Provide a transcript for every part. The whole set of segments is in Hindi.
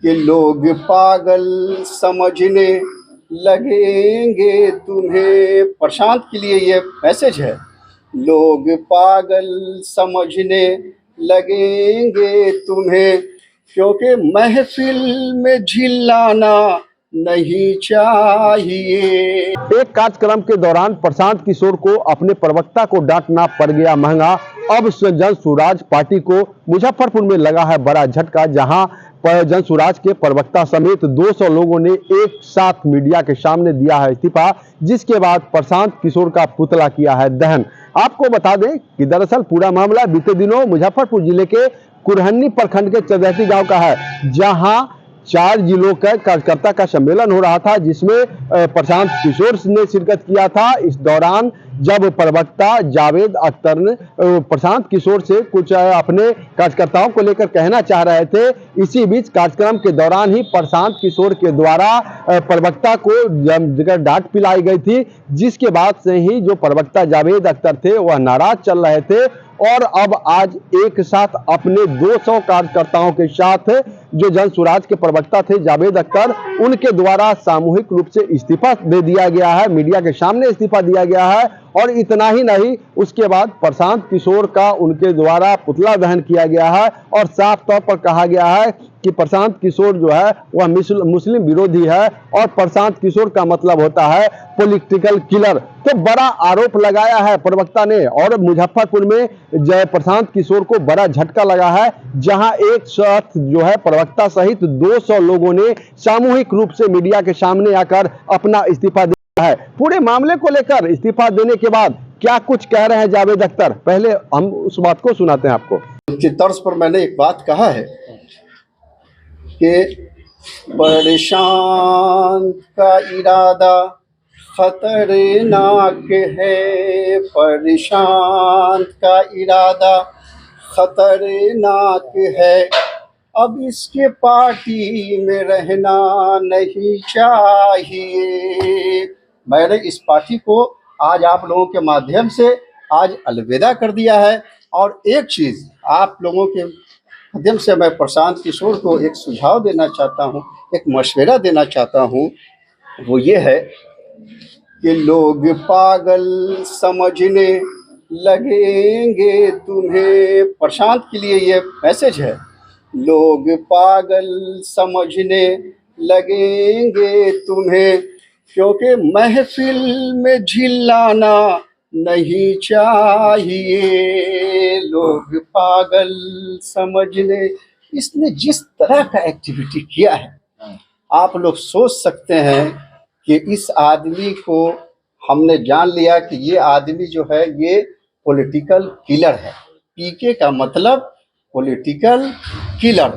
कि लोग पागल समझने लगेंगे तुम्हें। प्रशांत के लिए ये मैसेज है। लोग पागल समझने लगेंगे तुम्हें, क्योंकि महफिल में झिल्लाना नहीं चाहिए। एक कार्यक्रम के दौरान प्रशांत किशोर को अपने प्रवक्ता को डांटना पड़ गया महंगा। अब जन स्वराज पार्टी को मुजफ्फरपुर में लगा है बड़ा झटका, जहां जन स्वराज के प्रवक्ता समेत 200 लोगों ने एक साथ मीडिया के सामने दिया है इस्तीफा, जिसके बाद प्रशांत किशोर का पुतला किया है दहन। आपको बता दें कि दरअसल पूरा मामला बीते दिनों मुजफ्फरपुर जिले के कुरहन्नी प्रखंड के चदैती गांव का है, जहां 4 जिलों का कार्यकर्ता का सम्मेलन हो रहा था, जिसमें प्रशांत किशोर ने शिरकत किया था। इस दौरान जब प्रवक्ता जावेद अख्तर ने प्रशांत किशोर से कुछ अपने कार्यकर्ताओं को लेकर कहना चाह रहे थे, इसी बीच कार्यक्रम के दौरान ही प्रशांत किशोर के द्वारा प्रवक्ता को डांट पिलाई गई थी, जिसके बाद से ही जो प्रवक्ता जावेद अख्तर थे वह नाराज चल रहे थे। और अब आज एक साथ अपने 200 कार्यकर्ताओं के साथ जो जन स्वराज के प्रवक्ता थे जावेद अख्तर, उनके द्वारा सामूहिक रूप से इस्तीफा दे दिया गया है, मीडिया के सामने इस्तीफा दिया गया है। और इतना ही नहीं, उसके बाद प्रशांत किशोर का उनके द्वारा पुतला दहन किया गया है और साफ तौर पर कहा गया है कि प्रशांत किशोर जो है वह मुस्लिम विरोधी है और प्रशांत किशोर का मतलब होता है पॉलिटिकल किलर। तो बड़ा आरोप लगाया है प्रवक्ता ने। और मुजफ्फरपुर में प्रशांत किशोर को बड़ा झटका लगा है, जहां एक साथ जो है प्रवक्ता सहित 200 लोगों ने सामूहिक रूप से मीडिया के सामने आकर अपना इस्तीफा दिया है। पूरे मामले को लेकर इस्तीफा देने के बाद क्या कुछ कह रहे हैं जावेद अख्तर, पहले हम उस बात को सुनाते हैं आपको। उसकी तर्ज पर मैंने एक बात कहा है कि परेशान का इरादा खतरनाक है, परेशान का इरादा खतरनाक है, अब इसके पार्टी में रहना नहीं चाहिए। मैंने इस पार्टी को आज आप लोगों के माध्यम से आज अलविदा कर दिया है। और एक चीज़ आप लोगों के माध्यम से मैं प्रशांत किशोर को एक सुझाव देना चाहता हूँ, एक मशवरा देना चाहता हूँ, वो ये है कि लोग पागल समझने लगेंगे तुम्हें। प्रशांत के लिए ये मैसेज है। लोग पागल समझने लगेंगे तुम्हें, क्योंकि महफिल में झिल्लाना नहीं चाहिए। लोग पागल समझने, इसने जिस तरह का एक्टिविटी किया है, आप लोग सोच सकते हैं कि इस आदमी को हमने जान लिया कि ये आदमी जो है ये पॉलिटिकल किलर है। पीके का मतलब पॉलिटिकल किलर।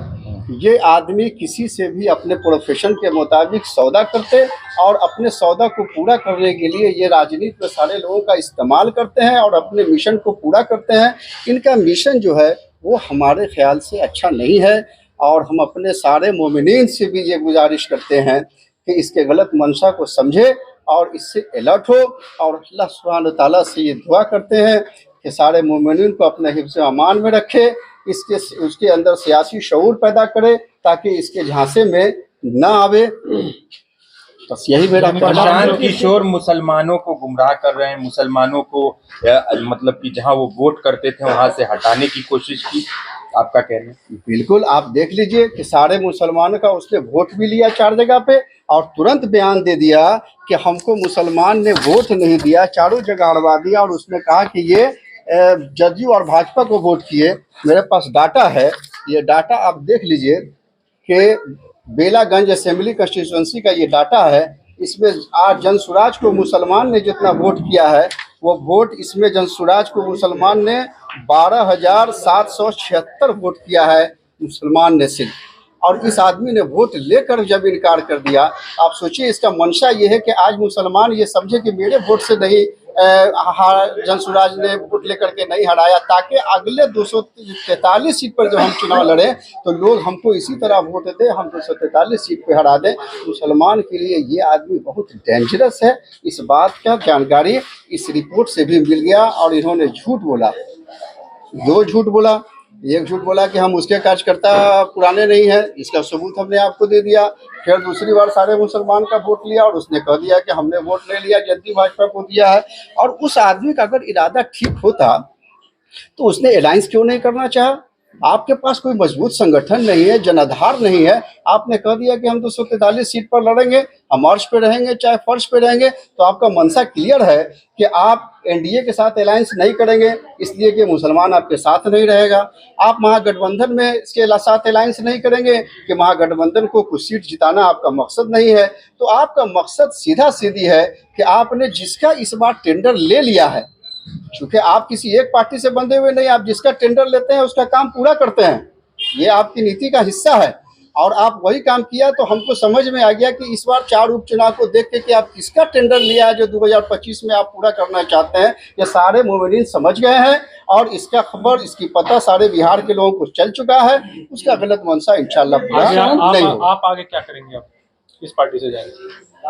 ये आदमी किसी से भी अपने प्रोफेशन के मुताबिक सौदा करते और अपने सौदा को पूरा करने के लिए ये राजनीति में सारे लोगों का इस्तेमाल करते हैं और अपने मिशन को पूरा करते हैं। इनका मिशन जो है वो हमारे ख्याल से अच्छा नहीं है और हम अपने सारे मोमिनीन से भी ये गुजारिश करते हैं कि इसके गलत मंशा को समझे और इससे अलर्ट हो। और अल्लाह सुब्हान व तआला से ये दुआ करते हैं कि सारे मोमिनीन को अपने हिफ्ज़ अमान में रखे, उसके अंदर सियासी शऊर पैदा करे ताकि इसके झांसे में ना आवे। बस यही मेरा प्रशांत किशोर मुसलमानों को गुमराह कर रहे हैं, मुसलमानों को मतलब कि जहां वो वोट करते थे वहां से हटाने की कोशिश की, आपका कहना है? बिल्कुल, आप देख लीजिए कि सारे मुसलमानों का उसने वोट भी लिया 4 जगह पे और तुरंत बयान दे दिया कि हमको मुसलमान ने वोट नहीं दिया, चारों जगह अड़वा दिया। और उसने कहा कि ये जदयू और भाजपा को वोट किए। मेरे पास डाटा है, ये डाटा आप देख लीजिए कि बेलागंज असेंबली कंस्टिट्यूंसी का ये डाटा है। इसमें आज जन स्वराज को मुसलमान ने जितना वोट किया है वो वोट इसमें जन स्वराज को मुसलमान ने 12,776 वोट किया है मुसलमान ने सिर्फ। और इस आदमी ने वोट लेकर जब इनकार कर दिया, आप सोचिए इसका मंशा ये है कि आज मुसलमान ये समझे कि मेरे वोट से नहीं जन स्वराज ने वोट लेकर के नहीं हराया, ताकि अगले 243 सीट पर जब हम चुनाव लड़े तो लोग हमको इसी तरह वोट दे, हम 243 सीट पे हरा दें। मुसलमान के लिए ये आदमी बहुत डेंजरस है। इस बात का जानकारी इस रिपोर्ट से भी मिल गया। और इन्होंने झूठ बोला, दो झूठ बोला। एक झूठ बोला कि हम उसके कार्यकर्ता पुराने नहीं हैं, इसका सबूत हमने आपको दे दिया। फिर दूसरी बार सारे मुसलमान का वोट लिया और उसने कह दिया कि हमने वोट ले लिया, जनता भाजपा को दिया है। और उस आदमी का अगर इरादा ठीक होता तो उसने अलायंस क्यों नहीं करना चाहा? आपके पास कोई मजबूत संगठन नहीं है, जनाधार नहीं है, आपने कह दिया कि हम 243 सीट पर लड़ेंगे, हम अर्श पे रहेंगे चाहे फर्श पे रहेंगे। तो आपका मनसा क्लियर है कि आप एनडीए के साथ अलायंस नहीं करेंगे, इसलिए कि मुसलमान आपके साथ नहीं रहेगा। आप महागठबंधन में इसके साथ अलायंस नहीं करेंगे कि महागठबंधन को कुछ सीट जिताना आपका मकसद नहीं है। तो आपका मकसद सीधा सीधी है कि आपने जिसका इस बार टेंडर ले लिया है, क्योंकि आप किसी एक पार्टी से बंधे हुए नहीं, आप जिसका टेंडर लेते हैं उसका काम पूरा करते हैं, ये आपकी नीति का हिस्सा है। और आप वही काम किया। तो हमको समझ में आ गया कि इस बार 4 उपचुनाव को देख के कि आप किसका टेंडर लिया है जो 2025 में आप पूरा करना चाहते हैं, ये सारे मोमिनीन समझ गए हैं। और इसका खबर, इसकी पता सारे बिहार के लोगों को चल चुका है। उसका गलत मंशा इंशाल्लाह पूरा नहीं होगा। आप आगे क्या करेंगे? आप किस पार्टी से जाएंगे?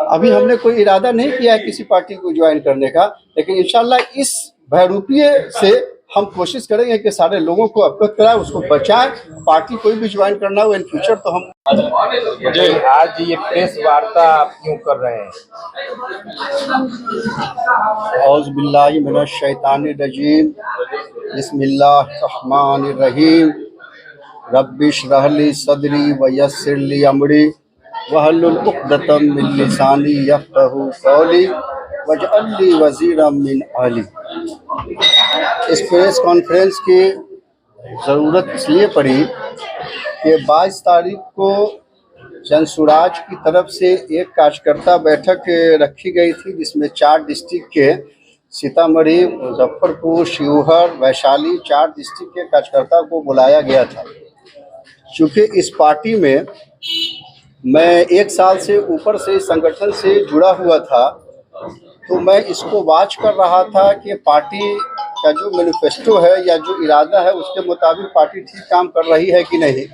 अभी हमने कोई इरादा नहीं किया है किसी पार्टी को ज्वाइन करने का, लेकिन इंशाल्लाह इस भयरूपीय से हम कोशिश करेंगे कि सारे लोगों को अवगत कराएं, उसको बचाएं। पार्टी कोई भी ज्वाइन करना हो इन फ्यूचर तो हम जी, आज ये प्रेस वार्ता आप क्यों कर रहे हैं? औज़ बिल्लाहि मिनश शैतानिर रजीम, बिस्मिल्लाहिर रहमानिर रहीम, रब्बिश्रह ली सदरी व यस्सिर ली अमरी वहलुल उक़दतम मिन लिसानी यफ़क़हू क़ौली वजअल ली वज़ीरम मिन अहली। इस प्रेस कॉन्फ्रेंस की ज़रूरत इसलिए पड़ी कि 22 तारीख को जनसुराज की तरफ से एक कार्यकर्ता बैठक रखी गई थी, जिसमें 4 डिस्ट्रिक्ट के सीतामढ़ी, मुजफ्फरपुर, शिवहर, वैशाली 4 डिस्ट्रिक्ट के कार्यकर्ता को बुलाया गया था। चूँकि इस पार्टी में मैं 1 साल से ऊपर से संगठन से जुड़ा हुआ था, तो मैं इसको वॉच कर रहा था कि पार्टी का जो मैनिफेस्टो है या जो इरादा है उसके मुताबिक पार्टी ठीक काम कर रही है कि नहीं।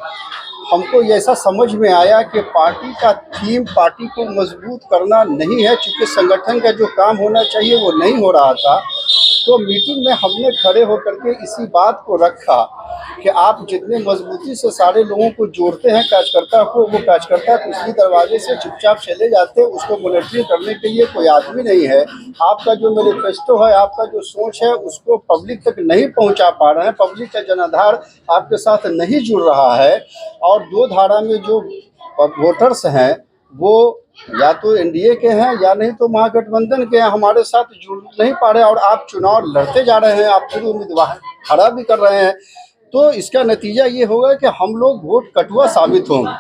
हमको ये ऐसा समझ में आया कि पार्टी का थीम पार्टी को मजबूत करना नहीं है, चूँकि संगठन का जो काम होना चाहिए वो नहीं हो रहा था। तो मीटिंग में हमने खड़े होकर के इसी बात को रखा कि आप जितने मजबूती से सारे लोगों को जोड़ते हैं कार्यकर्ता को, वो कार्यकर्ता पिछली दरवाजे से चुपचाप चले जाते हैं, उसको मॉनिटरिंग करने के लिए कोई आदमी नहीं है। आपका जो मैनिफेस्टो है, आपका जो सोच है, उसको पब्लिक तक नहीं पहुंचा पा रहे हैं, पब्लिक का जनाधार आपके साथ नहीं जुड़ रहा है। और 2 धारा में जो वोटर्स हैं वो या तो एनडीए के हैं या नहीं तो महागठबंधन के हैं, हमारे साथ जुड़ नहीं पा रहे हैं। और आप चुनाव लड़ते जा रहे हैं, आप खुद उम्मीदवार खड़ा भी कर रहे हैं, तो इसका नतीजा ये होगा कि हम लोग वोट कटुआ साबित होंगे।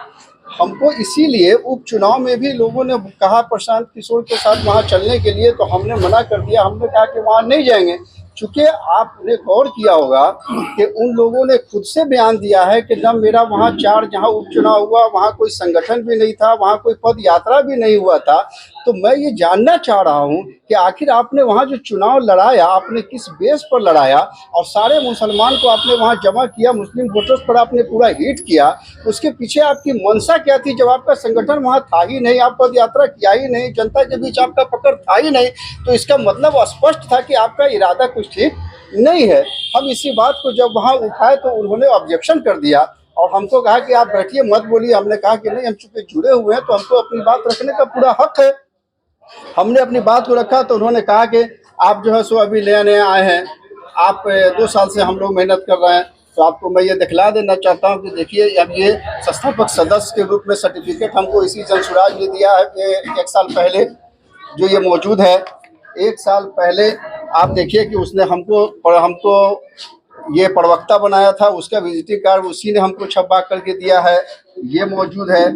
हमको इसीलिए उपचुनाव में भी लोगों ने कहा प्रशांत किशोर के साथ वहाँ चलने के लिए, तो हमने मना कर दिया। हमने कहा कि वहाँ नहीं जाएंगे, चूँकि आपने गौर किया होगा कि उन लोगों ने खुद से बयान दिया है कि जब मेरा वहाँ 4 जहाँ उपचुनाव हुआ वहाँ कोई संगठन भी नहीं था, वहाँ कोई पद यात्रा भी नहीं हुआ था। तो मैं ये जानना चाह रहा हूँ कि आखिर आपने वहाँ जो चुनाव लड़ाया, आपने किस बेस पर लड़ाया, और सारे मुसलमान को आपने वहाँ जमा किया, मुस्लिम वोटर्स पर आपने पूरा हिट किया, उसके पीछे आपकी मंशा क्या थी? जब आपका संगठन वहाँ था ही नहीं, आप पद यात्रा किया ही नहीं, जनता के बीच आपका पकड़ था ही नहीं, तो इसका मतलब स्पष्ट था कि आपका इरादा कुछ ठीक नहीं है। हम इसी बात को जब वहाँ उठाए तो उन्होंने ऑब्जेक्शन कर दिया और हमको कहा कि आप बैठिए, मत बोलिए। हमने कहा कि नहीं, हम चूँकि जुड़े हुए हैं तो हमको अपनी बात रखने का पूरा हक है। हमने अपनी बात को रखा तो उन्होंने कहा कि आप जो है सो अभी नया नया आए हैं, आप 2 साल से हम लोग मेहनत कर रहे हैं, तो आपको मैं ये दिखला देना चाहता हूँ कि देखिए, अब ये संस्थापक सदस्य के रूप में सर्टिफिकेट हमको इसी जनसुराज ने दिया है कि 1 साल पहले जो ये मौजूद है। 1 साल पहले आप देखिए कि उसने हमको ये प्रवक्ता बनाया था, उसका विजिटिंग कार्ड उसी ने हमको छपा करके दिया है, ये मौजूद है।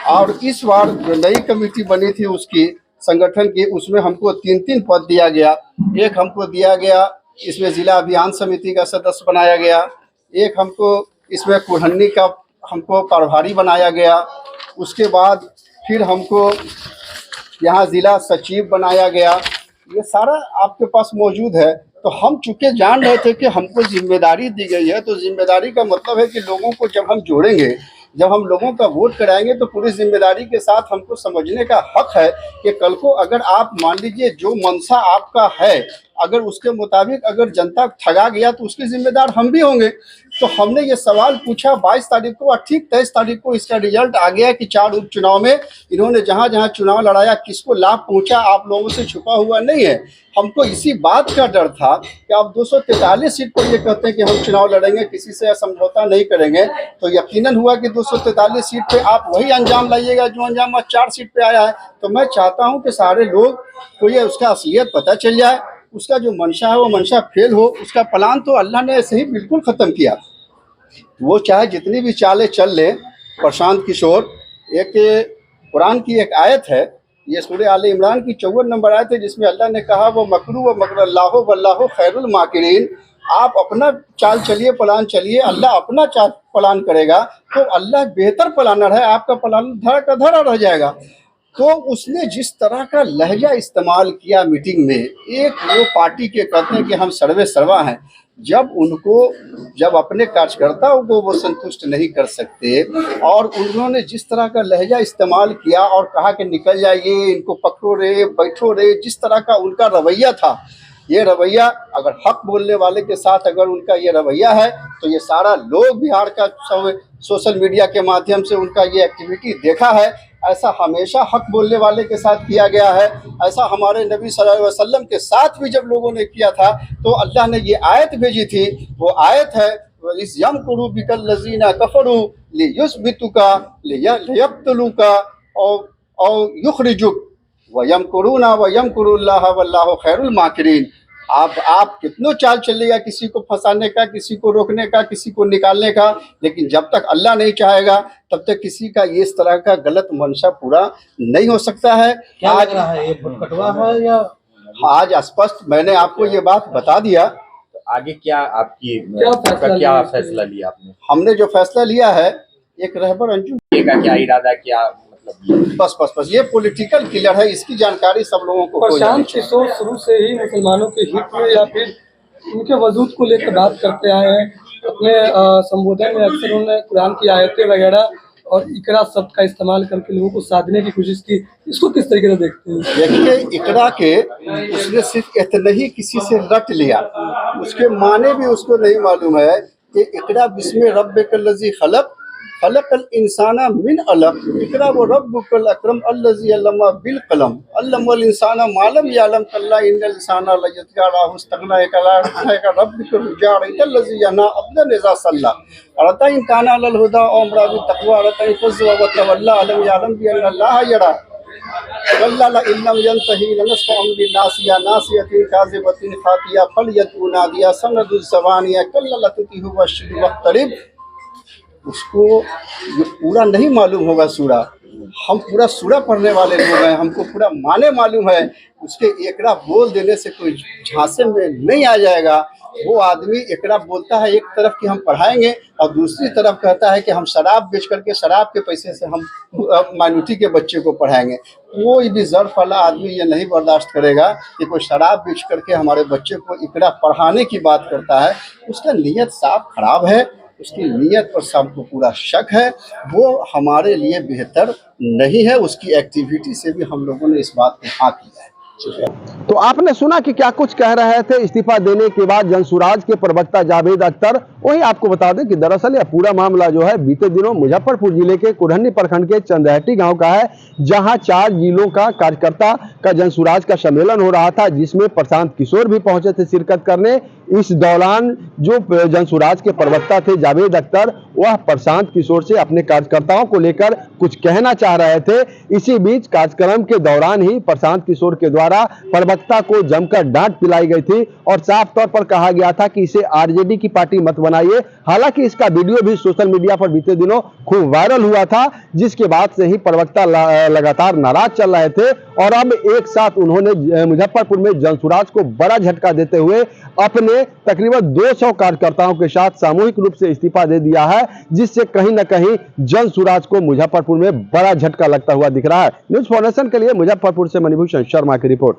और इस बार जो नई कमेटी बनी थी उसकी संगठन की, उसमें हमको 3-3 पद दिया गया। एक हमको दिया गया इसमें जिला अभियान समिति का सदस्य बनाया गया, एक हमको इसमें कुल्हन्नी का हमको प्रभारी बनाया गया, उसके बाद फिर हमको यहाँ जिला सचिव बनाया गया। ये सारा आपके पास मौजूद है। तो हम चूँकि जान रहे थे कि हमको जिम्मेदारी दी गई है, तो जिम्मेदारी का मतलब है कि लोगों को जब हम जोड़ेंगे, जब हम लोगों का वोट कराएंगे, तो पूरी जिम्मेदारी के साथ हमको समझने का हक है कि कल को अगर आप मान लीजिए जो मंशा आपका है अगर उसके मुताबिक अगर जनता ठगा गया तो उसके जिम्मेदार हम भी होंगे। तो हमने ये सवाल पूछा 22 तारीख को और ठीक 23 तारीख को इसका रिजल्ट आ गया कि 4 उपचुनाव में इन्होंने जहां जहां चुनाव लड़ाया किसको लाभ पहुंचा आप लोगों से छुपा हुआ नहीं है। हमको इसी बात का डर था कि आप 243 सीट पर ये कहते हैं कि हम चुनाव लड़ेंगे, किसी से समझौता नहीं करेंगे, तो यकीनन हुआ कि 243 सीट पे आप वही अंजाम लाइएगा जो अंजाम आज 4 सीट पे आया है। तो मैं चाहता हूं कि सारे लोग को ये उसका असलियत पता चल जाए, उसका जो मंशा है वो मंशा फेल हो। उसका प्लान तो अल्लाह ने ऐसे ही बिल्कुल ख़त्म किया। वो चाहे जितनी भी चालें चल ले प्रशांत किशोर, एक कुरान की एक आयत है, ये सूरह आले इमरान की 54 नंबर आयत है, जिसमें अल्लाह ने कहा वो मकरू व मकरल्लाहु वल्लाहु खैरुल माकिरीन। आप अपना चाल चलिए, प्लान चलिए, अल्लाह अपना चाल प्लान करेगा। तो अल्लाह बेहतर प्लानर है, आपका प्लान धरा का धरा रह जाएगा। तो उसने जिस तरह का लहजा इस्तेमाल किया मीटिंग में, एक वो पार्टी के कहते हैं कि हम सर्वे सर्वा हैं, जब अपने कार्यकर्ताओं को वो संतुष्ट नहीं कर सकते और उन्होंने जिस तरह का लहजा इस्तेमाल किया और कहा कि निकल जाइए, इनको पकड़ो रे, बैठो रे, जिस तरह का उनका रवैया था, ये रवैया अगर हक बोलने वाले के साथ अगर उनका ये रवैया है तो ये सारा लोग बिहार का सब सोशल मीडिया के माध्यम से उनका ये एक्टिविटी देखा है। ऐसा हमेशा हक बोलने वाले के साथ किया गया है। ऐसा हमारे नबी सल्लल्लाहु अलैहि वसल्लम के साथ भी जब लोगों ने किया था तो अल्लाह ने ये आयत भेजी थी। वो आयत है इस यमकुरु बिकल लजीना कफरू लियुस्बितुका लियब्तलुका और युखरिजुक व यमकुरुना व यमकुरुल्लाह वल्लाहु खैरुल माकिरीन। आप कितनों चाल चलेगा किसी को फंसाने का, किसी को रोकने का, किसी को निकालने का, लेकिन जब तक अल्लाह नहीं चाहेगा तब तक किसी का इस तरह का गलत मंशा पूरा नहीं हो सकता है। क्या लग रहा है, ये कटवा है या आज स्पष्ट मैंने आपको ये बात बता दिया। तो आगे क्या आपकी क्या फैसला लिया आपने? हमने जो फैसला लिया है, एक रहबर अंजुम का क्या इरादा, क्या मतलब? बस ये पॉलिटिकल किलर है, इसकी जानकारी सब लोगों को प्रशांत किशोर शुरू से ही मुसलमानों के हित में या फिर उनके वजूद को लेकर बात करते आए हैं। अपने संबोधन में अक्सर उन्होंने कुरान की आयतें वगैरह और इकरा शब्द का इस्तेमाल करके लोगों को साधने की कोशिश की। इसको किस तरीके से देखते हैं? देखिए, इकरा के उसने सिर्फ इतना ही किसी से रट लिया, उसके माने भी उसको नहीं मालूम है कि इकरा बिस्मि रब्बिकल लज़ी खलक खलकल इंसाना मिन अलक, इकरा व रब्बुकल अकरम अल्लज़ी अल्लमा बिल कलम अल्लमल इंसाना मालम यालम कल्ला इन्नल इंसाना लयतगा राहुस्तगना एकला रब्बिकल रुजाइतल लज़ी यना अब्दन इज़ा सल्ला अरता इन काना लल हुदा ओ अमरा बि तक़वा अरता फज़वा व तवल्ला अलम यालम बि अल्लाह यरा कल्ला इल्लम यंतही लनस्फअन बिन नासिया नासियतिन काज़िबतिन खातिया फलयतु नादिया सनदुज़ ज़बानिया कल्ला लततिहु वश्द वक्तरिब। उसको ये पूरा नहीं मालूम होगा सूरा, हम पूरा सूरा पढ़ने वाले लोग हैं, हमको पूरा माने मालूम है। उसके एकड़ा बोल देने से कोई झांसे में नहीं आ जाएगा। वो आदमी एकड़ा बोलता है एक तरफ कि हम पढ़ाएंगे और दूसरी तरफ कहता है कि हम शराब बेच करके शराब के पैसे से हम माइनॉरिटी के बच्चे को पढ़ाएंगे। कोई भी ज़र्फ वाला आदमी ये नहीं बर्दाश्त करेगा कि कोई शराब बेच करके हमारे बच्चे को एकड़ा पढ़ाने की बात करता है। उसका नीयत साफ खराब है, उसकी नीयत पर सबको पूरा शक है, वो हमारे लिए बेहतर नहीं है। उसकी एक्टिविटी से भी हम लोगों ने इस बात को हाँ किया है। तो आपने सुना कि क्या कुछ कह रहे थे इस्तीफा देने के बाद जनसुराज के प्रवक्ता जावेद अख्तर। वहीं आपको बता दें कि दरअसल यह पूरा मामला जो है बीते दिनों मुजफ्फरपुर जिले के कुरहनी प्रखंड के चंदहटी गांव का है, जहां 4 जिलों का कार्यकर्ता का जनसुराज का सम्मेलन हो रहा था, जिसमें प्रशांत किशोर भी पहुंचे थे शिरकत करने। इस दौरान जो जनसुराज के प्रवक्ता थे जावेद अख्तर, वह प्रशांत किशोर से अपने कार्यकर्ताओं को लेकर कुछ कहना चाह रहे थे। इसी बीच कार्यक्रम के दौरान ही प्रशांत किशोर के द्वारा प्रवक्ता को जमकर डांट पिलाई गई थी और साफ तौर पर कहा गया था कि इसे आरजेडी की पार्टी मत बनाइए। हालांकि इसका वीडियो भी सोशल मीडिया पर बीते दिनों खूब वायरल हुआ था, जिसके बाद से ही प्रवक्ता लगातार नाराज चल रहे थे और अब एक साथ उन्होंने मुजफ्फरपुर में जनसुराज को बड़ा झटका देते हुए अपने तकरीबन 200 कार्यकर्ताओं के साथ सामूहिक रूप से इस्तीफा दे दिया है, जिससे कहीं न कहीं जनसुराज को मुजफ्फरपुर में बड़ा झटका लगता हुआ दिख रहा है। न्यूज़ फॉर नेशन के लिए मुजफ्फरपुर से मणिभूषण शर्मा की रिपोर्ट।